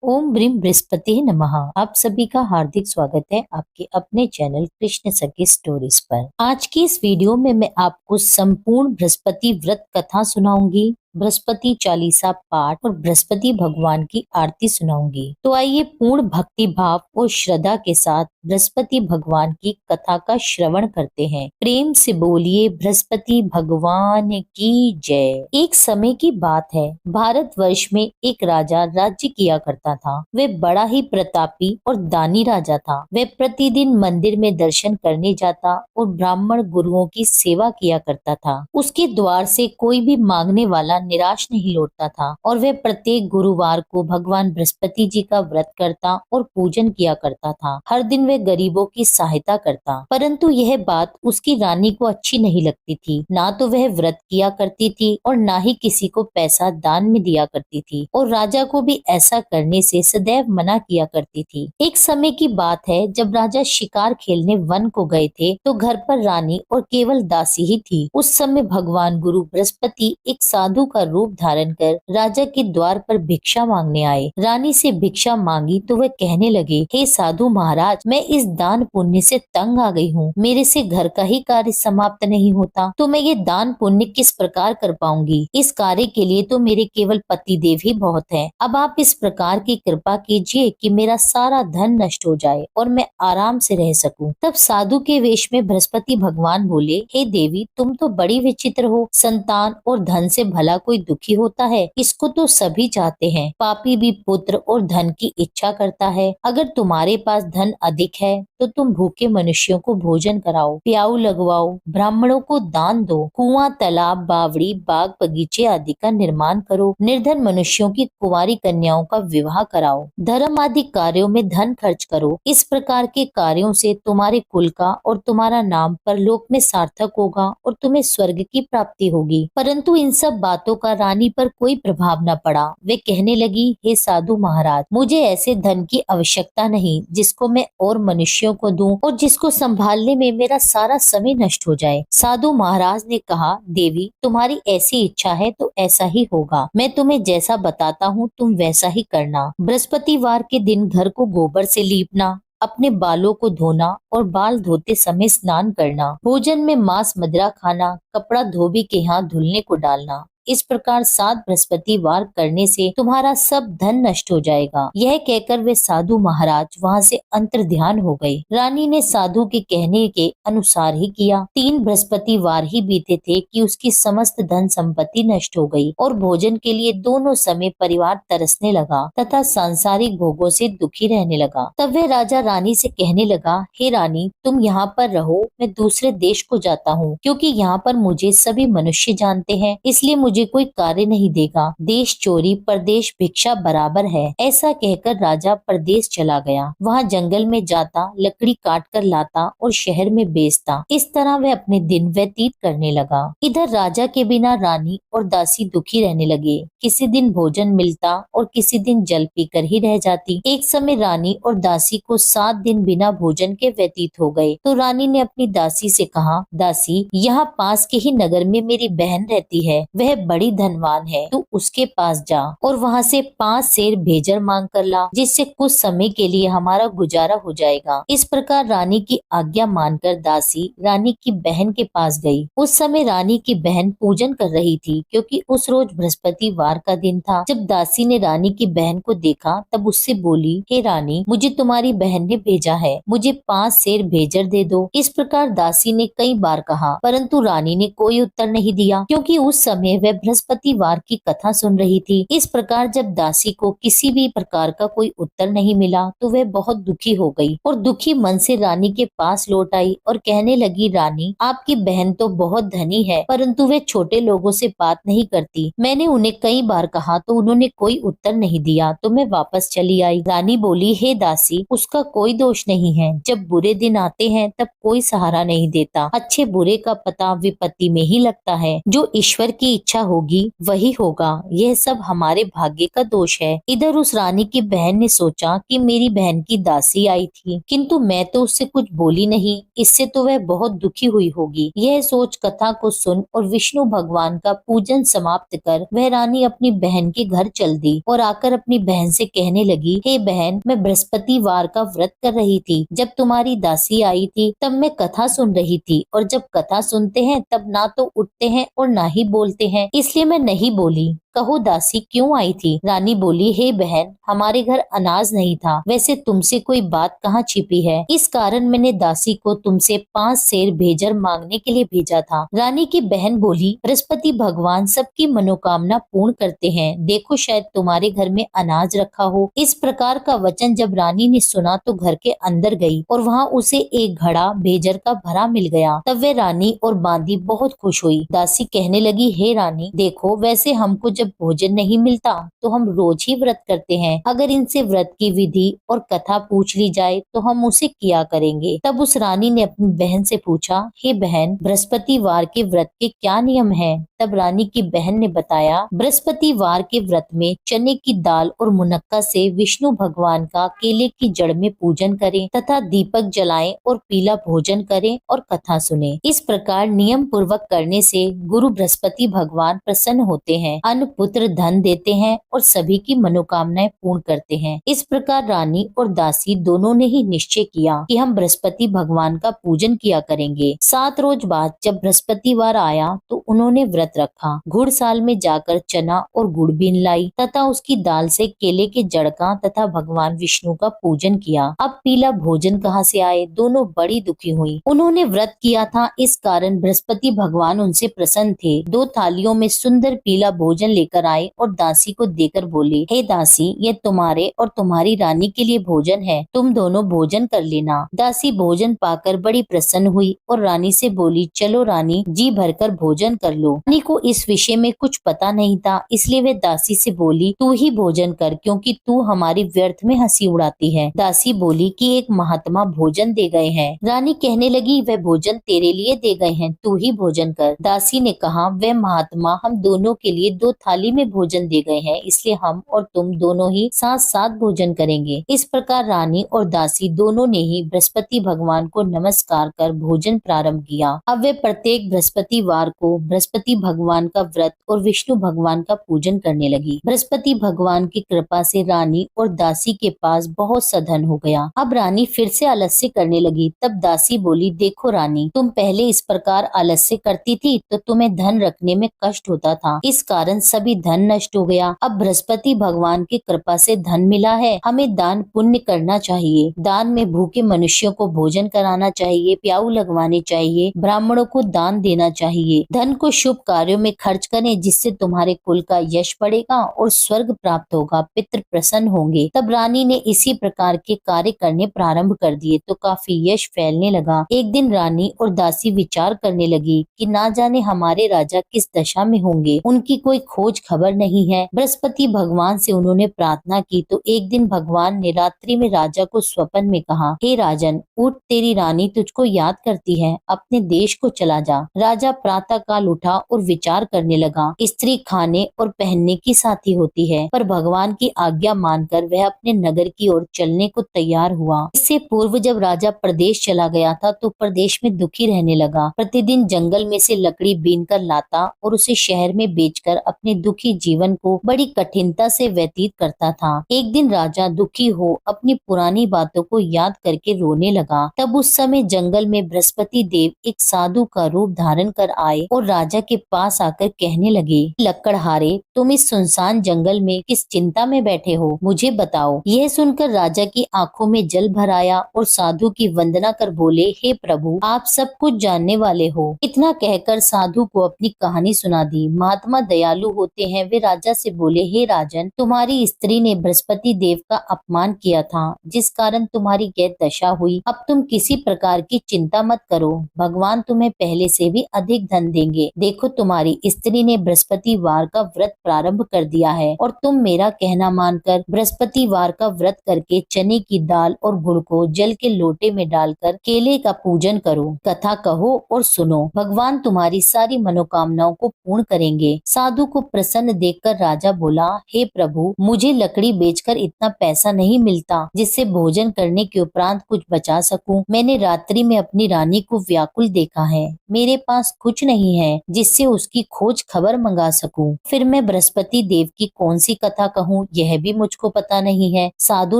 ओम brim Brihaspati नमः। आप सभी का हार्दिक स्वागत है आपके अपने चैनल कृष्ण सखी स्टोरीज पर। आज की इस वीडियो में मैं आपको संपूर्ण बृहस्पति व्रत कथा सुनाऊंगी, बृहस्पति चालीसा पाठ और बृहस्पति भगवान की आरती सुनाऊंगी। तो आइए पूर्ण भक्ति भाव और श्रद्धा के साथ बृहस्पति भगवान की कथा का श्रवण करते हैं। प्रेम से बोलिए बृहस्पति भगवान की जय। एक समय की बात है, भारतवर्ष में एक राजा राज्य किया करता था। वह बड़ा ही प्रतापी और दानी राजा था। वह प्रतिदिन मंदिर में दर्शन करने जाता और ब्राह्मण गुरुओं की सेवा किया करता था। उसके द्वार से कोई भी मांगने वाला निराश नहीं लौटता था और वह प्रत्येक गुरुवार को भगवान बृहस्पति जी का व्रत करता और पूजन किया करता था। हर दिन वह गरीबों की सहायता करता। परंतु यह बात उसकी रानी को अच्छी नहीं लगती थी। ना तो वह व्रत किया करती थी और ना ही किसी को पैसा दान में दिया करती थी और राजा को भी ऐसा करने से सदैव मना किया करती थी। एक समय की बात है, जब राजा शिकार खेलने वन को गए थे तो घर पर रानी और केवल दासी ही थी। उस समय भगवान गुरु बृहस्पति एक साधु का रूप धारण कर राजा के द्वार पर भिक्षा मांगने आए। रानी से भिक्षा मांगी तो वह कहने लगे, हे साधु महाराज, मैं इस दान पुण्य से तंग आ गई हूँ। मेरे से घर का ही कार्य समाप्त नहीं होता तो मैं ये दान पुण्य किस प्रकार कर पाऊंगी। इस कार्य के लिए तो मेरे केवल पति देव ही बहुत है। अब आप इस प्रकार की कृपा कीजिए कि मेरा सारा धन नष्ट हो जाए और मैं आराम से रह सकूं। तब साधु के वेश में बृहस्पति भगवान बोले, हे देवी, तुम तो बड़ी विचित्र हो। संतान और धन से भला कोई दुखी होता है? इसको तो सभी चाहते हैं। पापी भी पुत्र और धन की इच्छा करता है। अगर तुम्हारे पास धन अधिक है तो तुम भूखे मनुष्यों को भोजन कराओ, प्याऊ लगवाओ, ब्राह्मणों को दान दो, कुआं, तालाब, बावड़ी, बाग, बगीचे आदि का निर्माण करो, निर्धन मनुष्यों की कुंवारी कन्याओं का विवाह कराओ, धर्म आदि कार्यों में धन खर्च करो। इस प्रकार के कार्यों से तुम्हारे कुल का और तुम्हारा नाम परलोक में सार्थक होगा और तुम्हें स्वर्ग की प्राप्ति होगी। परंतु इन सब बातों का रानी पर कोई प्रभाव न पड़ा। वे कहने लगी, हे साधु महाराज, मुझे ऐसे धन की आवश्यकता नहीं जिसको मैं और मनुष्यों को दूं और जिसको संभालने में मेरा सारा समय नष्ट हो जाए। साधु महाराज ने कहा, देवी, तुम्हारी ऐसी इच्छा है तो ऐसा ही होगा। मैं तुम्हें जैसा बताता हूँ तुम वैसा ही करना। बृहस्पतिवार के दिन घर को गोबर से लीपना, अपने बालों को धोना और बाल धोते समय स्नान करना, भोजन में मांस मदिरा खाना, कपड़ा धोबी के यहाँ धुलने को डालना। इस प्रकार 7 बृहस्पतिवार करने से तुम्हारा सब धन नष्ट हो जाएगा। यह कहकर वे साधु महाराज वहाँ से अंतर ध्यान हो गए। रानी ने साधु के कहने के अनुसार ही किया। 3 बृहस्पतिवार ही बीते थे कि उसकी समस्त धन संपत्ति नष्ट हो गई और भोजन के लिए दोनों समय परिवार तरसने लगा तथा सांसारिक भोगों से दुखी रहने लगा। तब वह राजा रानी से कहने लगा, हे रानी, तुम यहाँ पर रहो, मैं दूसरे देश को जाता हूँ, क्योंकि यहाँ पर मुझे सभी मनुष्य जानते हैं, इसलिए मुझे कोई कार्य नहीं देगा। देश चोरी परदेश भिक्षा बराबर है। ऐसा कहकर राजा परदेश चला गया। वहाँ जंगल में जाता, लकड़ी काट कर लाता और शहर में बेचता। इस तरह वह अपने दिन व्यतीत करने लगा। इधर राजा के बिना रानी और दासी दुखी रहने लगे। किसी दिन भोजन मिलता और किसी दिन जल पीकर ही रह जाती। एक समय रानी और दासी को 7 दिन बिना भोजन के व्यतीत हो गए तो रानी ने अपनी दासी से कहा, दासी, यहाँ पास के ही नगर में मेरी बहन रहती है। वह बड़ी धनवान है, तू उसके पास जा और वहाँ से 5 सेर भेजर मांग कर ला, जिससे कुछ समय के लिए हमारा गुजारा हो जाएगा। इस प्रकार रानी की आज्ञा मानकर दासी रानी की बहन के पास गई। उस समय रानी की बहन पूजन कर रही थी, क्योंकि उस रोज बृहस्पतिवार का दिन था। जब दासी ने रानी की बहन को देखा तब उससे बोली, हे रानी, मुझे तुम्हारी बहन ने भेजा है, मुझे 5 सेर भेजर दे दो। इस प्रकार दासी ने कई बार कहा, परंतु रानी ने कोई उत्तर नहीं दिया, क्योंकि उस समय वह बृहस्पतिवार की कथा सुन रही थी। इस प्रकार जब दासी को किसी भी प्रकार का कोई उत्तर नहीं मिला तो वह बहुत दुखी हो गई और दुखी मन से रानी के पास लौट आई और कहने लगी, रानी, आपकी बहन तो बहुत धनी है, परंतु वे छोटे लोगों से बात नहीं करती। मैंने उन्हें कई बार कहा तो उन्होंने कोई उत्तर नहीं दिया तो मैं वापस चली आई। रानी बोली, हे दासी, उसका कोई दोष नहीं है। जब बुरे दिन आते हैं तब कोई सहारा नहीं देता। अच्छे बुरे का पता विपत्ति में ही लगता है। जो ईश्वर की इच्छा होगी वही होगा, यह सब हमारे भाग्य का दोष है। इधर उस रानी की बहन ने सोचा कि मेरी बहन की दासी आई थी, किंतु मैं तो उससे कुछ बोली नहीं, इससे तो वह बहुत दुखी हुई होगी। यह सोच कथा को सुन और विष्णु भगवान का पूजन समाप्त कर वह रानी अपनी बहन के घर चल दी और आकर अपनी बहन से कहने लगी, हे बहन, मैं बृहस्पतिवार का व्रत कर रही थी। जब तुम्हारी दासी आई थी तब मैं कथा सुन रही थी, और जब कथा सुनते हैं तब ना तो उठते हैं और ना ही बोलते हैं, इसलिए मैं नहीं बोली। कहो दासी क्यों आई थी? रानी बोली, हे बहन, हमारे घर अनाज नहीं था, वैसे तुमसे कोई बात कहाँ छिपी है, इस कारण मैंने दासी को तुमसे 5 सेर भेजर मांगने के लिए भेजा था। रानी की बहन बोली, बृहस्पति भगवान सबकी मनोकामना पूर्ण करते हैं, देखो शायद तुम्हारे घर में अनाज रखा हो। इस प्रकार का वचन जब रानी ने सुना तो घर के अंदर गई और वहाँ उसे एक घड़ा भेजर का भरा मिल गया। तब वे रानी और बांदी बहुत खुश हुई। दासी कहने लगी, हे रानी, देखो वैसे हमको जब भोजन नहीं मिलता तो हम रोज ही व्रत करते हैं, अगर इनसे व्रत की विधि और कथा पूछ ली जाए तो हम उसे किया करेंगे। तब उस रानी ने अपनी बहन से पूछा, हे बहन, बृहस्पतिवार के व्रत के क्या नियम है? तब रानी की बहन ने बताया, बृहस्पतिवार के व्रत में चने की दाल और मुनक्का से विष्णु भगवान का केले की जड़ में पूजन करें तथा दीपक जलाएं और पीला भोजन करें और कथा सुने। इस प्रकार नियम पूर्वक करने से गुरु बृहस्पति भगवान प्रसन्न होते हैं, अन्न पुत्र धन देते हैं और सभी की मनोकामनाएं पूर्ण करते हैं। इस प्रकार रानी और दासी दोनों ने ही निश्चय किया कि हम बृहस्पति भगवान का पूजन किया करेंगे। 7 रोज बाद जब बृहस्पतिवार आया तो उन्होंने व्रत रखा। घुड़साल में जाकर चना और गुड़ बीन लाई तथा उसकी दाल से केले के जड़ का तथा भगवान विष्णु का पूजन किया। अब पीला भोजन कहाँ से आए? दोनों बड़ी दुखी हुई। उन्होंने व्रत किया था, इस कारण बृहस्पति भगवान उनसे प्रसन्न थे। 2 थालियों में सुंदर पीला भोजन लेकर आए और दासी को देकर बोले, हे दासी, ये तुम्हारे और तुम्हारी रानी के लिए भोजन है, तुम दोनों भोजन कर लेना। दासी भोजन पाकर बड़ी प्रसन्न हुई और रानी से बोली, चलो रानी, जी भरकर भोजन कर लो। रानी को इस विषय में कुछ पता नहीं था, इसलिए वे दासी से बोली, तू ही भोजन कर, क्योंकि तू हमारी व्यर्थ में हंसी उड़ाती है। दासी बोली कि एक महात्मा भोजन दे गए हैं। रानी कहने लगी, वह भोजन तेरे लिए दे गए हैं, तू ही भोजन कर। दासी ने कहा, वह महात्मा हम दोनों के लिए 2 थाली में भोजन दे गए हैं, इसलिए हम और तुम दोनों ही साथ साथ भोजन करेंगे। इस प्रकार रानी और दासी दोनों ने ही बृहस्पति भगवान को नमस्कार कर भोजन प्रारंभ किया। अब वे प्रत्येक बृहस्पतिवार को बृहस्पति भगवान का व्रत और विष्णु भगवान का पूजन करने लगी। बृहस्पति भगवान की कृपा से रानी और दासी के पास बहुत सा धन हो गया। अब रानी फिर से आलस्य करने लगी। तब दासी बोली, देखो रानी, तुम पहले इस प्रकार आलस्य करती थी तो तुम्हें धन रखने में कष्ट होता था, इस कारण सभी धन नष्ट हो गया। अब बृहस्पति भगवान की कृपा से धन मिला है, हमें दान पुण्य करना चाहिए। दान में भूखे मनुष्यों को भोजन कराना चाहिए, प्याऊ लगवाने चाहिए, ब्राह्मणों को दान देना चाहिए। धन को शुभ कार्यों में खर्च करें, जिससे तुम्हारे कुल का यश बढ़ेगा और स्वर्ग प्राप्त होगा, पितृ प्रसन्न होंगे। तब रानी ने इसी प्रकार के कार्य करने प्रारंभ कर दिए तो काफी यश फैलने लगा। एक दिन रानी और दासी विचार करने लगी कि ना जाने हमारे राजा किस दशा में होंगे, उनकी कोई खोज खबर नहीं है। बृहस्पति भगवान से उन्होंने प्रार्थना की तो एक दिन भगवान ने रात्रि में राजा को स्वप्न में कहा, हे राजन, उठ, तेरी रानी तुझको याद करती है, अपने देश को चला जा। राजा प्रातः काल उठा और विचार करने लगा। स्त्री खाने और पहनने की साथी होती है, पर भगवान की आज्ञा मानकर वह अपने नगर की ओर चलने को तैयार हुआ। इससे पूर्व जब राजा प्रदेश चला गया था तो प्रदेश में दुखी रहने लगा। प्रतिदिन जंगल में से लकड़ी बीन कर लाता और उसे शहर में बेचकर अपने दुखी जीवन को बड़ी कठिनता से व्यतीत करता था। एक दिन राजा दुखी हो अपनी पुरानी बातों को याद करके रोने लगा। तब उस समय जंगल में बृहस्पति देव एक साधु का रूप धारण कर आए और राजा के पास आकर कहने लगे, लकड़हारे, तुम इस सुनसान जंगल में किस चिंता में बैठे हो, मुझे बताओ। यह सुनकर राजा की आंखों में जल भर आया और साधु की वंदना कर बोले, हे प्रभु, आप सब कुछ जानने वाले हो। इतना कहकर साधु को अपनी कहानी सुना दी। महात्मा दयालु होते हैं वे राजा से बोले, हे राजन, तुम्हारी स्त्री ने बृहस्पति देव का अपमान किया था, जिस कारण तुम्हारी यह दशा हुई। अब तुम किसी प्रकार की चिंता मत करो, भगवान तुम्हें पहले से भी अधिक धन देंगे। देखो, तुम्हारी स्त्री ने बृहस्पतिवार का व्रत प्रारंभ कर दिया है और तुम मेरा कहना मानकर बृहस्पतिवार का व्रत करके चने की दाल और गुड़ को जल के लोटे में डालकर केले का पूजन करो, कथा कहो और सुनो। भगवान तुम्हारी सारी मनोकामनाओं को पूर्ण करेंगे। साधु को प्रसन्न देखकर राजा बोला, हे प्रभु, मुझे लकड़ी बेचकर इतना पैसा नहीं मिलता जिससे भोजन करने के उपरांत कुछ बचा सकूं। मैंने रात्रि में अपनी रानी को व्याकुल देखा है। मेरे पास कुछ नहीं है जिससे उसकी खोज खबर मंगा सकूं। फिर मैं बृहस्पति देव की कौन सी कथा कहूँ, यह भी मुझको पता नहीं है। साधु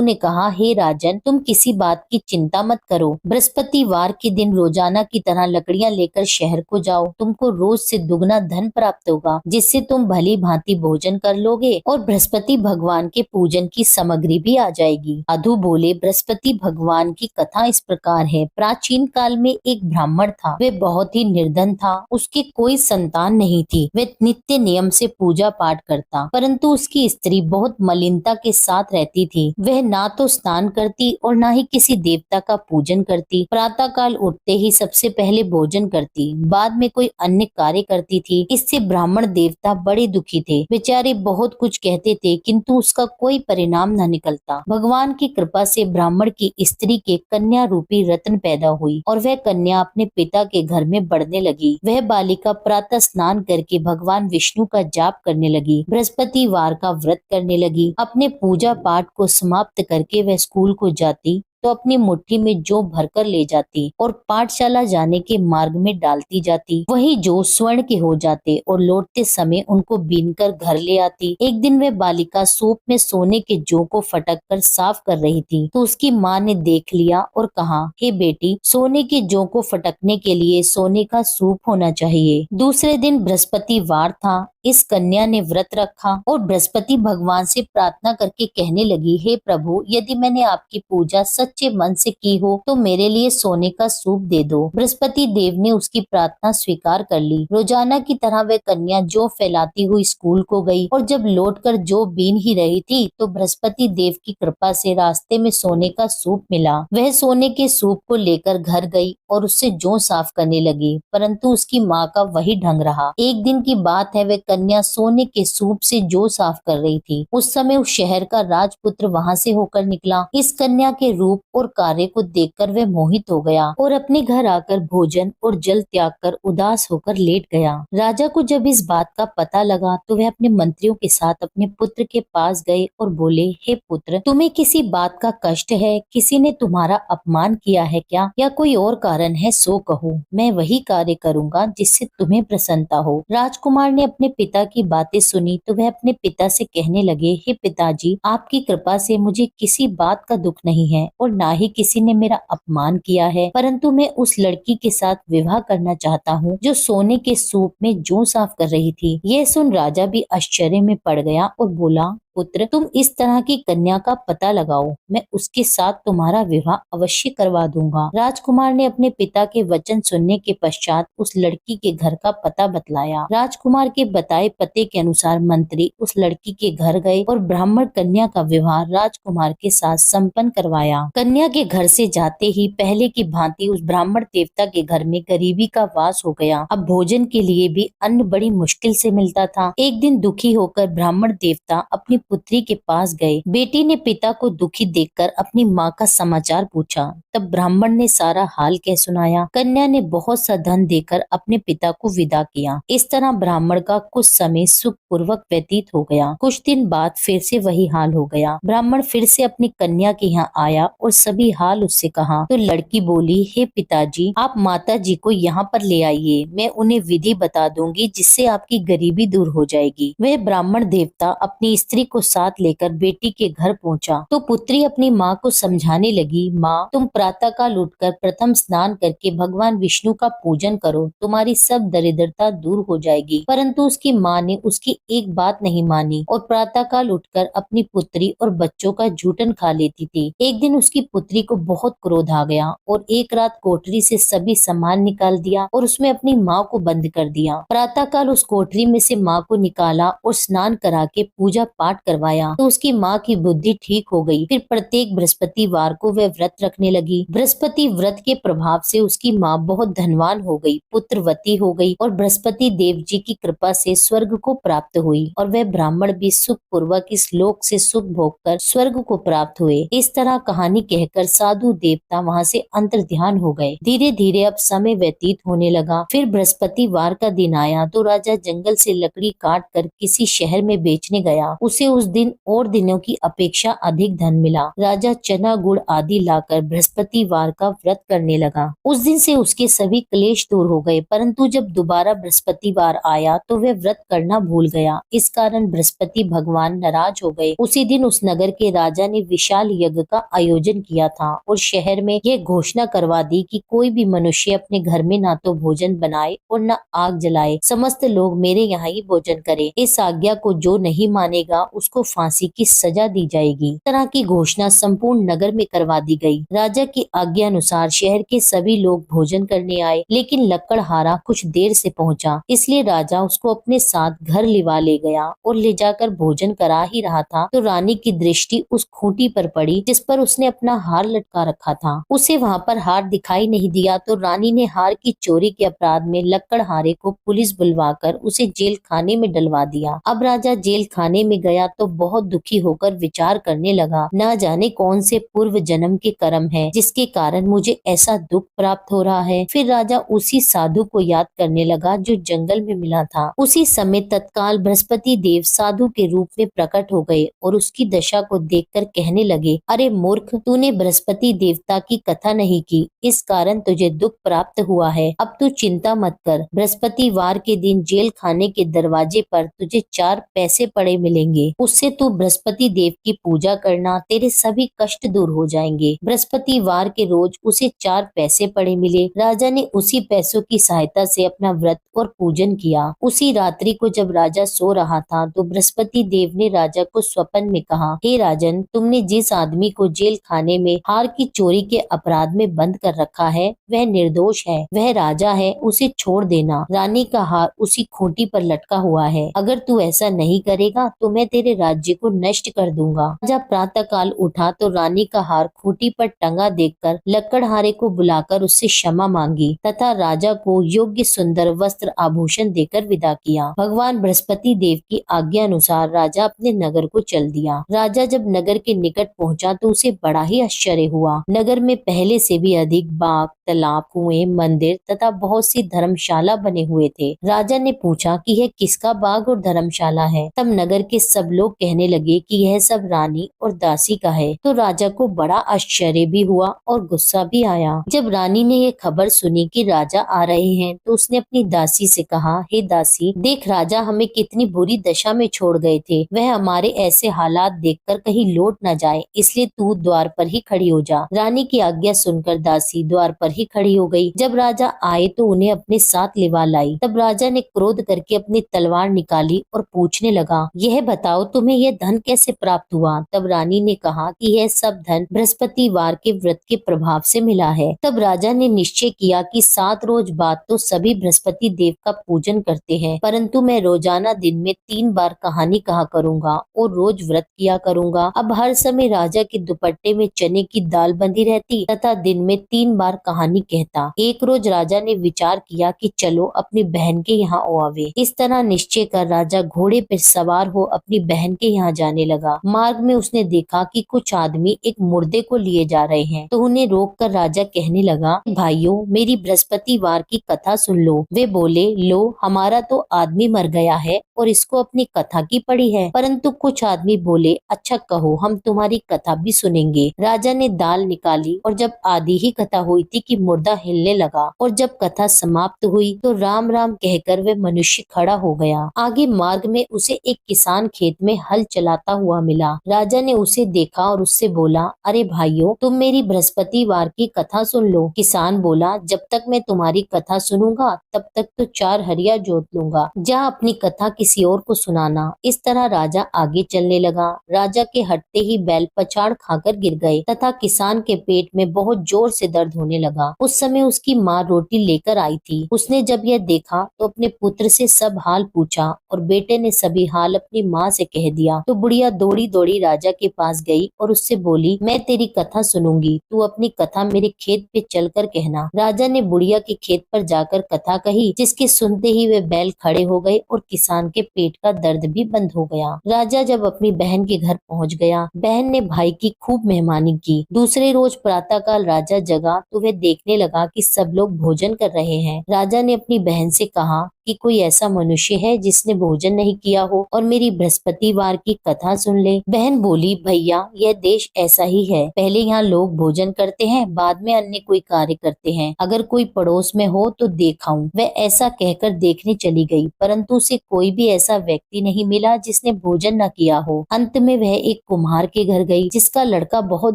ने कहा, हे राजन, तुम किसी बात की चिंता मत करो। बृहस्पतिवार के दिन रोजाना की तरह लकड़ियां लेकर शहर को जाओ। तुमको रोज से दुगना धन प्राप्त होगा, जिससे तुम भली भांति भोजन कर लोगे और बृहस्पति भगवान के पूजन की सामग्री भी आ जाएगी। साधु बोले, बृहस्पति भगवान की कथा इस प्रकार है। प्राचीन काल में एक ब्राह्मण था। वह बहुत ही निर्धन था। उसके कोई संतान नहीं थी। वह नित्य नियम से पूजा पाठ करता, परंतु उसकी स्त्री बहुत मलिनता के साथ रहती थी। वह ना तो स्नान करती और ना ही किसी देवता का पूजन करती। प्रातः काल उठते ही सबसे पहले भोजन करती, बाद में कोई अन्य कार्य करती थी। इससे ब्राह्मण देवता बड़े दुखी थे। बेचारे बहुत कुछ कहते थे, किंतु उसका कोई परिणाम न निकलता। भगवान की कृपा से ब्राह्मण की स्त्री के कन्या रूपी रत्न पैदा हुई और वह कन्या अपने पिता के घर में बढ़ने लगी। वह बालिका प्रातः स्नान करके भगवान विष्णु का जाप करने लगी, बृहस्पतिवार का व्रत करने लगी। अपने पूजा पाठ को समाप्त करके वह स्कूल को जाती तो अपनी मुट्ठी में जौ भरकर ले जाती और पाठशाला जाने के मार्ग में डालती जाती। वही जौ स्वर्ण के हो जाते और लौटते समय उनको बीनकर घर ले आती। एक दिन वह बालिका सूप में सोने के जौ को फटक कर साफ कर रही थी, तो उसकी माँ ने देख लिया और कहा, हे बेटी, सोने के जौ को फटकने के लिए सोने का सूप होना चाहिए। दूसरे दिन बृहस्पतिवार था। इस कन्या ने व्रत रखा और बृहस्पति भगवान से प्रार्थना करके कहने लगी, हे प्रभु, यदि मैंने आपकी पूजा सच्चे मन से की हो तो मेरे लिए सोने का सूप दे दो। बृहस्पति देव ने उसकी प्रार्थना स्वीकार कर ली। रोजाना की तरह वह कन्या जौ फैलाती हुई स्कूल को गई और जब लौटकर जौ बीन ही रही थी तो बृहस्पति देव की कृपा से रास्ते में सोने का सूप मिला। वह सोने के सूप को लेकर घर गई और उससे जौ साफ करने लगी, परंतु उसकी माँ का वही ढंग रहा। एक दिन की बात है, वह कन्या सोने के सूप से जौ साफ कर रही थी। उस समय उस शहर का राजपुत्र वहां से होकर निकला। इस कन्या के रूप और कार्य को देखकर वह मोहित हो गया और अपने घर आकर भोजन और जल त्याग कर उदास होकर लेट गया। राजा को जब इस बात का पता लगा तो वह अपने मंत्रियों के साथ अपने पुत्र के पास गए और बोले, हे पुत्र, तुम्हें किसी बात का कष्ट है? किसी ने तुम्हारा अपमान किया है क्या, या कोई और कारण है? सो कहो, मैं वही कार्य करूंगा जिससे तुम्हें प्रसन्नता हो। राजकुमार ने अपने पिता की बातें सुनी तो वह अपने पिता से कहने लगे, हे पिताजी, आपकी कृपा से मुझे किसी बात का दुख नहीं है और ना ही किसी ने मेरा अपमान किया है, परंतु मैं उस लड़की के साथ विवाह करना चाहता हूँ जो सोने के सूप में जौ साफ कर रही थी। यह सुन राजा भी आश्चर्य में पड़ गया और बोला, पुत्र, तुम इस तरह की कन्या का पता लगाओ, मैं उसके साथ तुम्हारा विवाह अवश्य करवा दूंगा। राजकुमार ने अपने पिता के वचन सुनने के पश्चात उस लड़की के घर का पता बतलाया। राजकुमार के बताए पते के अनुसार मंत्री उस लड़की के घर गए और ब्राह्मण कन्या का विवाह राजकुमार के साथ संपन्न करवाया। कन्या के घर से जाते ही पहले की भांति उस ब्राह्मण देवता के घर में गरीबी का वास हो गया। अब भोजन के लिए भी अन्न बड़ी मुश्किल से मिलता था। एक दिन दुखी होकर ब्राह्मण देवता अपनी पुत्री के पास गए। बेटी ने पिता को दुखी देखकर अपनी माँ का समाचार पूछा। तब ब्राह्मण ने सारा हाल कह सुनाया। कन्या ने बहुत सा धन देकर अपने पिता को विदा किया। इस तरह ब्राह्मण का कुछ समय सुख पूर्वक व्यतीत हो गया। कुछ दिन बाद फिर से वही हाल हो गया। ब्राह्मण फिर से अपनी कन्या के यहाँ आया और सभी हाल उससे कहा तो लड़की बोली, हे पिताजी, आप माता जी को यहाँ पर ले आइए, मैं उन्हें विधि बता दूंगी जिससे आपकी गरीबी दूर हो जाएगी। वह ब्राह्मण देवता अपनी स्त्री को साथ लेकर बेटी के घर पहुंचा तो पुत्री अपनी माँ को समझाने लगी, माँ तुम प्रातःकाल उठकर प्रथम स्नान करके भगवान विष्णु का पूजन करो, तुम्हारी सब दरिद्रता दूर हो जाएगी। परंतु उसकी माँ ने उसकी एक बात नहीं मानी और प्रातःकाल उठकर अपनी पुत्री और बच्चों का जूठन खा लेती थी। एक दिन उसकी पुत्री को बहुत क्रोध आ गया और एक रात कोठरी से सभी सामान निकाल दिया और उसमें अपनी माँ को बंद कर दिया। प्रातःकाल उस कोठरी में से माँ को निकाला और स्नान करा के पूजा पाठ करवाया तो उसकी माँ की बुद्धि ठीक हो गई। फिर प्रत्येक बृहस्पतिवार को वह व्रत रखने लगी। बृहस्पति व्रत के प्रभाव से उसकी माँ बहुत धनवान हो गई, पुत्रवती हो गई और बृहस्पति देव जी की कृपा से स्वर्ग को प्राप्त हुई और वह ब्राह्मण भी सुख पूर्वक इस लोक से सुख भोग कर स्वर्ग को प्राप्त हुए। इस तरह कहानी कहकर साधु देवता वहाँ से अंतर्ध्यान हो गए। धीरे धीरे अब समय व्यतीत होने लगा। फिर बृहस्पतिवार का दिन आया तो राजा जंगल से लकड़ी काट कर किसी शहर में बेचने गया। उसे उस दिन और दिनों की अपेक्षा अधिक धन मिला। राजा चना गुड़ आदि लाकर बृहस्पतिवार का व्रत करने लगा। उस दिन से उसके सभी क्लेश दूर हो गए। परंतु जब दोबारा बृहस्पतिवार आया तो वह व्रत करना भूल गया। इस कारण बृहस्पति भगवान नाराज हो गए। उसी दिन उस नगर के राजा ने विशाल यज्ञ का आयोजन किया था और शहर में यह घोषणा करवा दी कि कोई भी मनुष्य अपने घर में ना तो भोजन बनाए और न आग जलाए, समस्त लोग मेरे यहाँ ही भोजन करें। इस आज्ञा को जो नहीं मानेगा उसको फांसी की सजा दी जाएगी। इस तरह की घोषणा संपूर्ण नगर में करवा दी गई। राजा की आज्ञा अनुसार शहर के सभी लोग भोजन करने आए, लेकिन लकड़हारा कुछ देर से पहुंचा, इसलिए राजा उसको अपने साथ घर लिवा ले गया और ले जाकर भोजन करा ही रहा था तो रानी की दृष्टि उस खूंटी पर पड़ी जिस पर उसने अपना हार लटका रखा था। उसे वहाँ पर हार दिखाई नहीं दिया तो रानी ने हार की चोरी के अपराध में लकड़हारे को पुलिस बुलवाकर उसे जेल खाने में डलवा दिया। अब राजा जेल खाने में गया तो बहुत दुखी होकर विचार करने लगा, न जाने कौन से पूर्व जन्म के कर्म है जिसके कारण मुझे ऐसा दुख प्राप्त हो रहा है। फिर राजा उसी साधु को याद करने लगा जो जंगल में मिला था। उसी समय तत्काल बृहस्पति देव साधु के रूप में प्रकट हो गए और उसकी दशा को देखकर कहने लगे, अरे मूर्ख, तूने बृहस्पति देवता की कथा नहीं की, इस कारण तुझे दुख प्राप्त हुआ है। अब तू चिंता मत कर, बृहस्पतिवार के दिन जेल खाने के दरवाजे पर तुझे 4 पैसे पड़े मिलेंगे, उससे तू बृहस्पति देव की पूजा करना, तेरे सभी कष्ट दूर हो जाएंगे। बृहस्पतिवार के रोज उसे 4 पैसे पड़े मिले। राजा ने उसी पैसों की सहायता से अपना व्रत और पूजन किया। उसी रात्रि को जब राजा सो रहा था तो बृहस्पति देव ने राजा को स्वप्न में कहा, हे राजन, तुमने जिस आदमी को जेल खाने में हार की चोरी के अपराध में बंद कर रखा है वह निर्दोष है, वह राजा है, उसे छोड़ देना। रानी का हार उसी खूंटी पर लटका हुआ है, अगर तू ऐसा नहीं करेगा तो मैं तेरे राज्य को नष्ट कर दूंगा। राजा प्रातः काल उठा तो रानी का हार खूंटी पर टंगा देखकर लकड़हारे को बुलाकर उससे क्षमा मांगी तथा राजा को योग्य सुंदर वस्त्र आभूषण देकर विदा किया। भगवान बृहस्पति देव की आज्ञा अनुसार राजा अपने नगर को चल दिया। राजा जब नगर के निकट पहुंचा तो उसे बड़ा ही आश्चर्य हुआ। नगर में पहले से भी अधिक बाग, तालाब, कुएं, मंदिर तथा बहुत सी धर्मशाला बने हुए थे। राजा ने पूछा कि यह किसका बाग और धर्मशाला है। तब नगर के सब लोग कहने लगे कि यह सब रानी और दासी का है। तो राजा को बड़ा आश्चर्य भी हुआ और गुस्सा भी आया। जब रानी ने यह खबर सुनी कि राजा आ रहे हैं तो उसने अपनी दासी से कहा, हे दासी, देख राजा हमें कितनी बुरी दशा में छोड़ गए थे, वह हमारे ऐसे हालात देखकर कहीं लौट न जाए, इसलिए तू द्वार पर ही खड़ी हो जा। रानी की आज्ञा सुनकर दासी द्वार पर ही खड़ी हो गई। जब राजा आए तो उन्हें अपने साथ लिवा लाई। तब राजा ने क्रोध करके अपनी तलवार निकाली और पूछने लगा, यह बताओ तुम्हें यह धन कैसे प्राप्त हुआ। तब रानी ने कहा कि यह सब धन बृहस्पतिवार के व्रत के प्रभाव से मिला है। तब राजा ने निश्चय किया कि 7 रोज बाद तो सभी बृहस्पति देव का पूजन करते हैं, परंतु मैं रोजाना दिन में 3 बार कहानी कहा करूंगा और रोज व्रत किया करूंगा। अब हर समय राजा के दुपट्टे में चने की दाल बंधी रहती तथा दिन में 3 बार कहानी कहता। एक रोज राजा ने विचार किया कि चलो अपनी बहन के यहाँ आवे। इस तरह निश्चय कर राजा घोड़े पर सवार हो अपनी बहन के यहाँ जाने लगा। मार्ग में उसने देखा कि कुछ आदमी एक मुर्दे को लिए जा रहे हैं, तो उन्हें रोक कर राजा कहने लगा, भाइयों, मेरी बृहस्पतिवार की कथा सुन लो। वे बोले, लो, हमारा तो आदमी मर गया है और इसको अपनी कथा की पड़ी है। परंतु कुछ आदमी बोले, अच्छा कहो, हम तुम्हारी कथा भी सुनेंगे। राजा ने दाल निकाली और जब आधी ही कथा हुई थी कि की मुर्दा हिलने लगा और जब कथा समाप्त हुई तो राम राम कहकर वह मनुष्य खड़ा हो गया। आगे मार्ग में उसे एक किसान खेत में हल चलाता हुआ मिला। राजा ने उसे देखा और उससे बोला, अरे भाइयों, तुम मेरी बृहस्पतिवार की कथा सुन लो। किसान बोला, जब तक मैं तुम्हारी कथा सुनूंगा तब तक तो 4 हरिया जोत लूंगा, जा अपनी कथा किसी और को सुनाना। इस तरह राजा आगे चलने लगा। राजा के हटते ही बैल पछाड़ खाकर गिर गए तथा किसान के पेट में बहुत जोर से दर्द होने लगा। उस समय उसकी माँ रोटी लेकर आई थी। उसने जब यह देखा तो अपने पुत्र से सब हाल पूछा और बेटे ने सभी हाल अपनी माँ से कह दिया। तो बुढ़िया दौड़ी दौड़ी राजा के पास गई और उससे बोली, मैं तेरी कथा सुनूंगी, तू अपनी कथा मेरे खेत पे चलकर कहना। राजा ने बुढ़िया के खेत पर जाकर कथा कही, जिसके सुनते ही वे बैल खड़े हो गए और किसान के पेट का दर्द भी बंद हो गया। राजा जब अपनी बहन के घर पहुंच गया, बहन ने भाई की खूब मेहमानी की। दूसरे रोज प्रातःकाल राजा जगा तो वह देखने लगा कि सब लोग भोजन कर रहे हैं। राजा ने अपनी बहन से कहा कि कोई ऐसा मनुष्य है जिसने भोजन नहीं किया हो और मेरी बृहस्पतिवार की कथा सुन ले। बहन बोली, भैया, यह देश ऐसा ही है, पहले यहाँ लोग भोजन करते हैं, बाद में अन्य कोई कार्य करते हैं। अगर कोई पड़ोस में हो तो देखाऊं। वह ऐसा कहकर देखने चली गई, परंतु उसे कोई भी ऐसा व्यक्ति नहीं मिला जिसने भोजन न किया हो। अंत में वह एक कुम्हार के घर गई, जिसका लड़का बहुत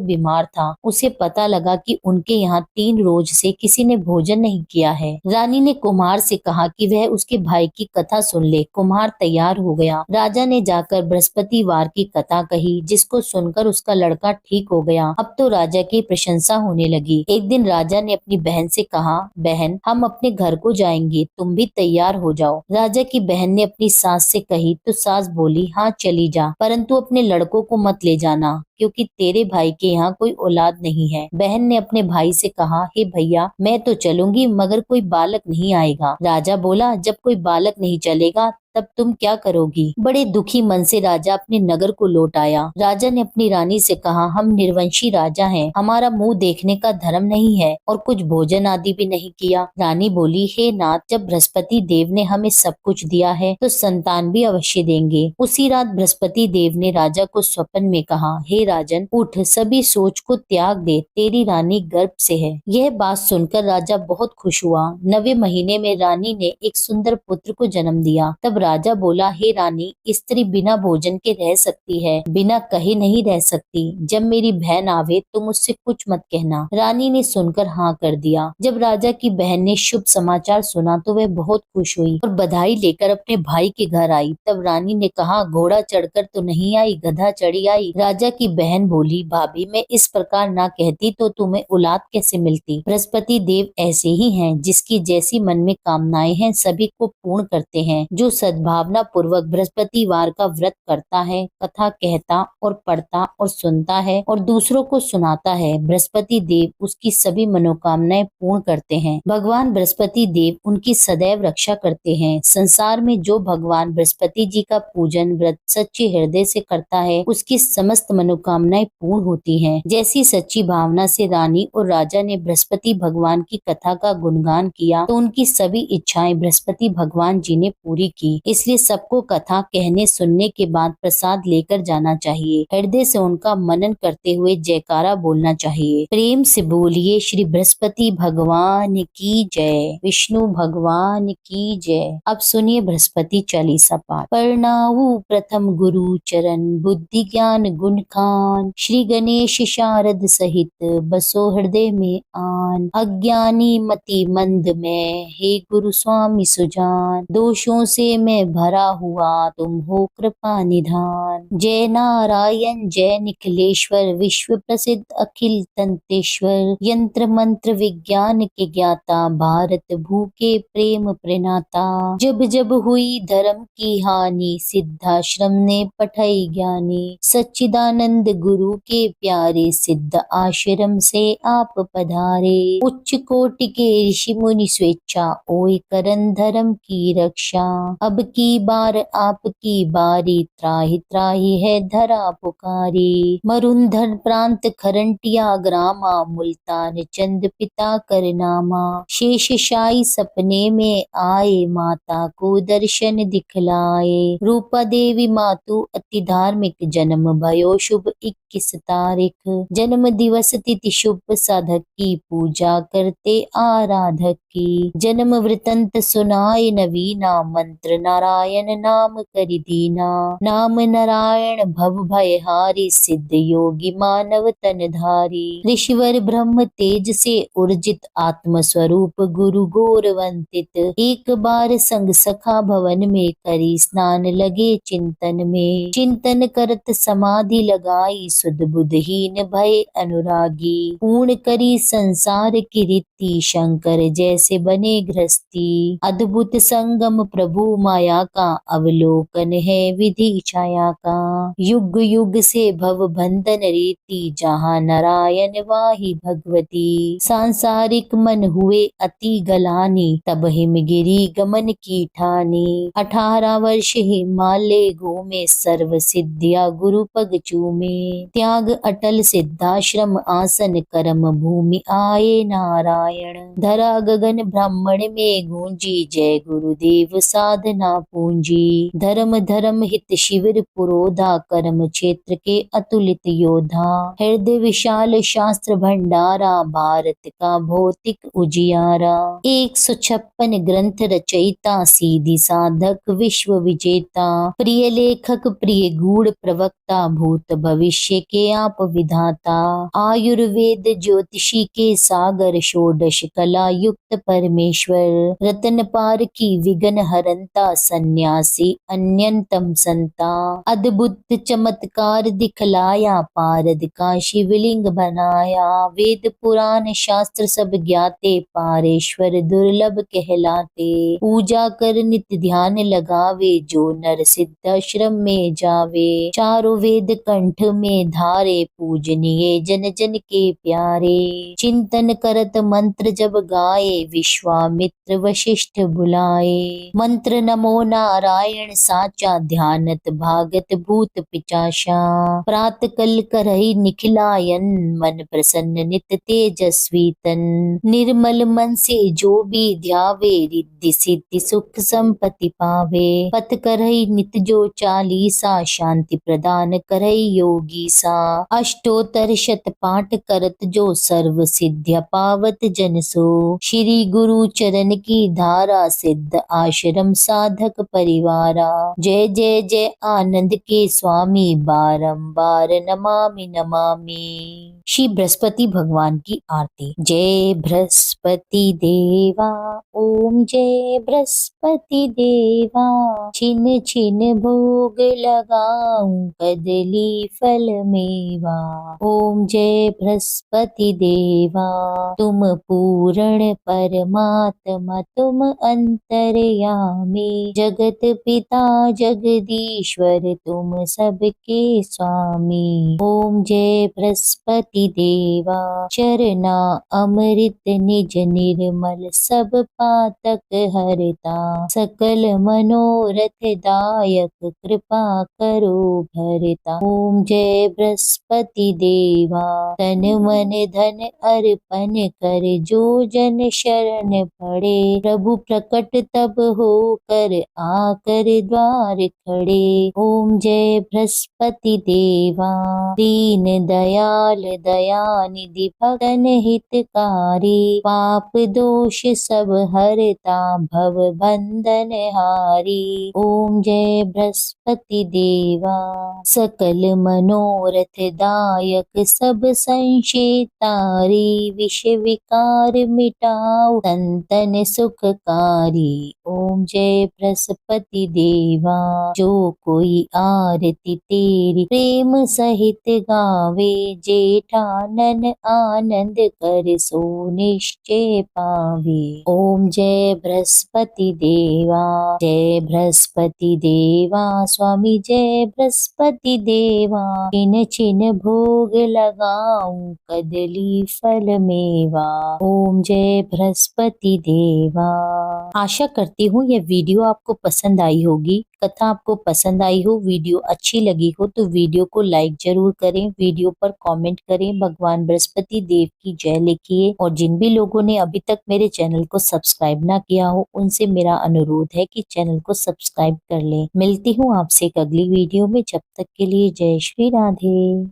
बीमार था। उसे पता लगा कि उनके यहाँ 3 रोज से किसी ने भोजन नहीं किया है। रानी ने कुम्हार से कहा कि वह उसके भाई की कथा सुन ले। कुम्हार तैयार हो गया। राजा ने जाकर बृहस्पतिवार की कथा कही, जिसको सुनकर उसका लड़का ठीक हो गया। अब तो राजा की प्रशंसा होने लगी। एक दिन राजा ने अपनी बहन से कहा, बहन, हम अपने घर को जाएंगे, तुम भी तैयार हो जाओ। राजा की बहन ने अपनी सास से कही तो सास बोली, हाँ चली जा, परंतु अपने लड़कों को मत ले जाना, क्योंकि तेरे भाई के यहाँ कोई औलाद नहीं है। बहन ने अपने भाई से कहा, हे भैया, मैं तो चलूंगी मगर कोई बालक नहीं आएगा। राजा बोला, जब कोई बालक नहीं चलेगा तब तुम क्या करोगी? बड़े दुखी मन से राजा अपने नगर को लौट आया। राजा ने अपनी रानी से कहा, हम निर्वंशी राजा हैं, हमारा मुंह देखने का धर्म नहीं है और कुछ भोजन आदि भी नहीं किया। रानी बोली, हे नाथ, जब बृहस्पति देव ने हमें सब कुछ दिया है तो संतान भी अवश्य देंगे। उसी रात बृहस्पति देव ने राजा को स्वप्न में कहा, हे राजन, उठ, सभी सोच को त्याग दे, तेरी रानी गर्भ से है। यह बात सुनकर राजा बहुत खुश हुआ। 9वें महीने में रानी ने एक सुंदर पुत्र को जन्म दिया। तब राजा बोला, हे रानी, स्त्री बिना भोजन के रह सकती है, बिना कहे नहीं रह सकती। जब मेरी बहन आवे तो मुझसे कुछ मत कहना। रानी ने सुनकर हाँ कर दिया। जब राजा की बहन ने शुभ समाचार सुना तो वह बहुत खुश हुई और बधाई लेकर अपने भाई के घर आई। तब रानी ने कहा, घोड़ा चढ़कर तो नहीं आई, गधा चढ़ी आई। राजा की बहन बोली, भाभी, मैं इस प्रकार ना कहती तो तुम्हें औलाद कैसे मिलती? बृहस्पति देव ऐसे ही हैं, जिसकी जैसी मन में कामनाएं हैं सभी को पूर्ण करते हैं। जो सद्भावना पूर्वक बृहस्पतिवार का व्रत करता है, कथा कहता और पढ़ता और सुनता है और दूसरों को सुनाता है, बृहस्पति देव उसकी सभी मनोकामनाएं पूर्ण करते हैं। भगवान बृहस्पति देव उनकी सदैव रक्षा करते हैं। संसार में जो भगवान बृहस्पति जी का पूजन व्रत सच्चे हृदय से करता है, उसकी समस्त मनोकामनाएं पूर्ण होती हैं। जैसी सच्ची भावना से रानी और राजा ने बृहस्पति भगवान की कथा का गुणगान किया तो उनकी सभी इच्छाएं बृहस्पति भगवान जी ने पूरी की। इसलिए सबको कथा कहने सुनने के बाद प्रसाद लेकर जाना चाहिए। हृदय से उनका मनन करते हुए जयकारा बोलना चाहिए। प्रेम से बोलिए, श्री बृहस्पति भगवान की जय, विष्णु भगवान की जय। अब सुनिए बृहस्पति चालीसा पाठ। प्रणाऊ प्रथम गुरु चरण, बुद्धि ज्ञान गुण खान, श्री गणेश शारद सहित बसो हृदय में आन। अज्ञानी मति मंद में, हे गुरु स्वामी सुजान, दोषों से मैं भरा हुआ तुम हो कृपा निधान। जय नारायण जय निखिलेश्वर, विश्व प्रसिद्ध अखिल तंतेश्वर, यंत्र मंत्र विज्ञान के ज्ञाता, भारत भू के प्रेम प्रणेता। जब जब हुई धर्म की हानि, सिद्धाश्रम ने पठाई ज्ञानी, सच्चिदानंद गुरु के प्यारे, सिद्ध आश्रम से आप पधारे। उच्च कोटि के ऋषि मुनि स्वेच्छा, ओए करन धर्म की रक्षा, अब अब की बार आपकी बारी, त्राहि त्राहि है धरा पुकारी। मरुंधर प्रांत खरंटिया ग्रामा, मुल्तान चंद पिता कर नामा। शेष शाही सपने में आए, माता को दर्शन दिखलाए। रूपा देवी मातु अति धार्मिक, जन्म भयो शुभ 21 तारीख। जन्म दिवस तिथि शुभ, साधक की पूजा करते आराधक की। जन्म वृतंत सुनाए नवीना, मंत्र नारायण नाम करि दीना। नाम नारायण भव भय हारी, सिद्ध योगी मानव तन धारी। ऋषिवर ब्रह्म तेज से उर्जित, आत्म स्वरूप गुरु गौर वंदित। एक बार संग सखा भवन में, करी स्नान लगे चिंतन में। चिंतन करत समाधि लगाई, सुध बुधहीन भय अनुरागी। पूर्ण करी संसार की रीति, शंकर जैसे बने गृहस्थी। अद्भुत संगम प्रभु माया का, अवलोकन है विधि छाया का। युग युग से भव बंधन रीति, जहाँ नारायण वाही भगवती। सांसारिक मन हुए अति गलानी, तब हिमगिरी गमन की ठानी। 18 वर्ष हिमालय घूमे, सर्व सिद्धिया गुरु पग चूमे। त्याग अटल सिद्धाश्रम आसन, कर्म भूमि आए नारायण। धरा गगन ब्राह्मण में गूंजी, जय गुरुदेव साधना पूंजी। धर्म धर्म हित शिविर पुरोधा, कर्म क्षेत्र के अतुलित योधा। हृदय विशाल शास्त्र भंडारा, भारत का भौतिक उजियारा। 156 ग्रंथ रचयिता, सीधी साधक विश्व विजेता। प्रिय लेखक प्रिय गूढ़ प्रवक्ता, भूत भविष्य के आप विधाता। आयुर्वेद ज्योतिषी के सागर, षोडश कला युक्त परमेश्वर। रतन पार की विघ्न हरंता, सन्यासी अन्यतम संता। अद्भुत चमत्कार दिखलाया, पारद का शिवलिंग बनाया। वेद पुराण शास्त्र सब ज्ञाते, पारेश्वर दुर्लभ कहलाते। पूजा कर नित्य ध्यान लगावे, जो नर सिद्धाश्रम में जावे। चारों वेद कंठ में धारे, पूजनीय जन जन के प्यारे। चिंतन करत मंत्र जब गाए, विश्वामित्र वशिष्ठ बुलाए। मंत्र नमो नारायण साचा, ध्यानत भागत भूत पिचाशा। प्रात कल करहि निखिलायन, मन प्रसन्न नित तेजस्वी तन। निर्मल मन से जो भी ध्यावे, रिद्धि सिद्धि सुख संपत्ति पावे। पथ करहि नित जो चालीसा, शांति प्रदान करहि योगी सा। अष्टोत्तर शत पाठ करत जो, सर्व सिद्ध्या पावत जन सो। श्री गुरु चरण की धारा, सिद्ध आश्रम साधक परिवारा। जय जय जय आनंद के स्वामी, बारंबार नमामि नमामि। श्री बृहस्पति भगवान की आरती। जय बृहस्पति देवा, ओम जय बृहस्पति देवा। छिन छिन भोग लगाऊं, कदली फल मेवा। ओम जय बृहस्पति देवा, तुम पूर्ण परमात्मा, तुम अंतर्यामी। जगत पिता जगदीश्वर, तुम सबके स्वामी। ओम जय बृहस्पति देवा, चरना अमृत निज निर्मल, सब पातक हरता। सकल मनोरथ दायक, कृपा करो भरता। ओम जय बृहस्पति देवा, तन मन धन अर्पण कर, जो जन शरण पड़े। प्रभु प्रकट तब हो कर, आकर द्वार खड़े। ओम जय बृहस्पति देवा, दीन दयाल दयानिधि, भक्तन हितकारी। पाप दोष सब हरता, भव बंधन हारी। ओम जय बृहस्पति देवा, सकल मनोरथ दायक, सब संशय तारी। विष विकार मिटाओ, संतन सुखकारी। ओम जय बृहस्पति देवा, जो कोई आरती तेरी प्रेम सहित गावे। जेठानन आनंद कर, सो निश्चय पावे। ओम जय बृहस्पति देवा, जय बृहस्पति देवा। स्वामी जय बृहस्पति देवा, छिन छिन भोग लगाऊं, कदली फल मेवा। ओम जय बृहस्पति देवा। आशा करती हूँ यह वीडियो आपको पसंद आई होगी। कथा आपको पसंद आई हो, वीडियो अच्छी लगी हो तो वीडियो को लाइक जरूर करें, वीडियो पर कमेंट करें, भगवान बृहस्पति देव की जय लिखिए और जिन भी लोगों ने अभी तक मेरे चैनल को सब्सक्राइब ना किया हो उनसे मेरा अनुरोध है कि चैनल को सब्सक्राइब कर लें। मिलती हूँ आपसे एक अगली वीडियो में, जब तक के लिए जय श्री राधे।